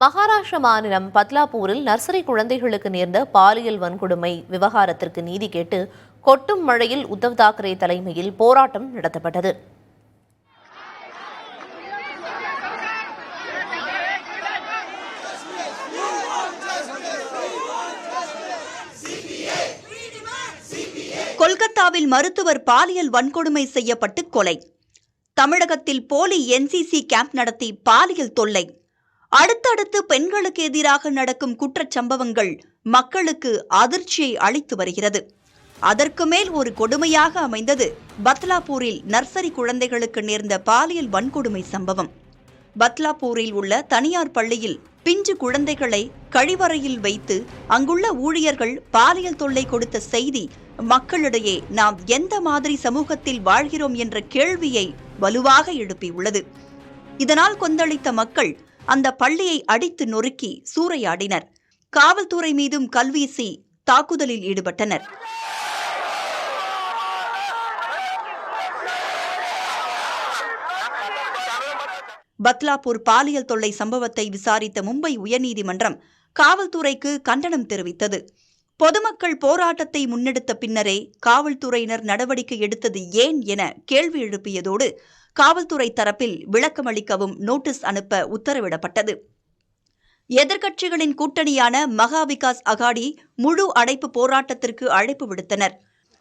மகாராஷ்டிர மாநிலம் பத்லாபூரில் நர்சரி குழந்தைகளுக்கு நேர்ந்த பாலியல் வன்கொடுமை விவகாரத்திற்கு நீதி கேட்டு கொட்டும் மழையில் உத்தவ் தாக்கரே தலைமையில் போராட்டம் நடத்தப்பட்டது. கொல்கத்தாவில் மருத்துவர் பாலியல் வன்கொடுமை செய்யப்பட்டு கொலை. தமிழகத்தில் போலி என்சிசி கேம்ப் நடத்தி பாலியல் தொல்லை. அடுத்தடுத்து பெண்களுக்கு எதிராக நடக்கும் குற்றச்சம்பவங்கள் மக்களுக்கு அதிர்ச்சியை அளித்து வருகிறது. அதற்கு மேல் ஒரு கொடுமையாக அமைந்தது பத்லாபூரில் நர்சரி குழந்தைகளுக்கு நேர்ந்த பாலியல் வன்கொடுமை சம்பவம். பத்லாபூரில் உள்ள தனியார் பள்ளியில் பிஞ்சு குழந்தைகளை கழிவறையில் வைத்து அங்குள்ள ஊழியர்கள் பாலியல் தொல்லை கொடுத்த செய்தி மக்களிடையே நாம் எந்த மாதிரி சமூகத்தில் வாழ்கிறோம் என்ற கேள்வியை வலுவாக எழுப்பியுள்ளது. இதனால் கொந்தளித்த மக்கள் அந்த பள்ளியை அடித்து நொறுக்கி சூறையாடினர். காவல்துறை மீதும் கல்வீசி தாக்குதலில் ஈடுபட்டனர். பத்லாபூர் பாலியல் தொல்லை சம்பவத்தை விசாரித்த மும்பை உயர்நீதிமன்றம் காவல்துறைக்கு கண்டனம் தெரிவித்தது. பொதுமக்கள் போராட்டத்தை முன்னெடுத்த பின்னரே காவல்துறையினர் நடவடிக்கை எடுத்தது ஏன் என கேள்வி எழுப்பியதோடு காவல்துறை தரப்பில் விளக்கமளிக்கவும் நோட்டீஸ் அனுப்ப உத்தரவிடப்பட்டது. எதிர்க்கட்சிகளின் கூட்டணியான மகா விகாஸ் அகாடி முழு அடைப்பு போராட்டத்திற்கு அழைப்பு விடுத்தனர்.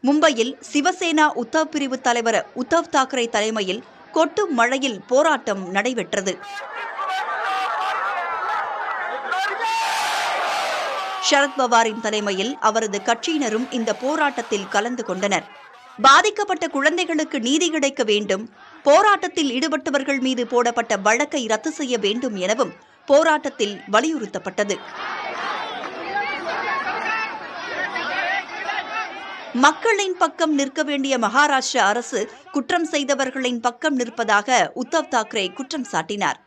மும்பையில் சிவசேனா உத்தவ் பிரிவு தலைவர் உத்தவ் தாக்கரே தலைமையில் கொட்டும் மழையில் போராட்டம் நடைபெற்றது. சரத் பவாரின் தலைமையில் அவரது கட்சியினரும் இந்த போராட்டத்தில் கலந்து கொண்டனர். பாதிக்கப்பட்ட குழந்தைகளுக்கு நீதி கிடைக்க வேண்டும், போராட்டத்தில் ஈடுபட்டவர்கள் மீது போடப்பட்ட வழக்கை ரத்து செய்ய வேண்டும் எனவும் போராட்டத்தில் வலியுறுத்தப்பட்டது. மக்களின் பக்கம் நிற்க வேண்டிய மகாராஷ்டிர அரசு குற்றம் செய்தவர்களின் பக்கம் நிற்பதாக உத்தவ் தாக்கரே குற்றம் சாட்டினார்.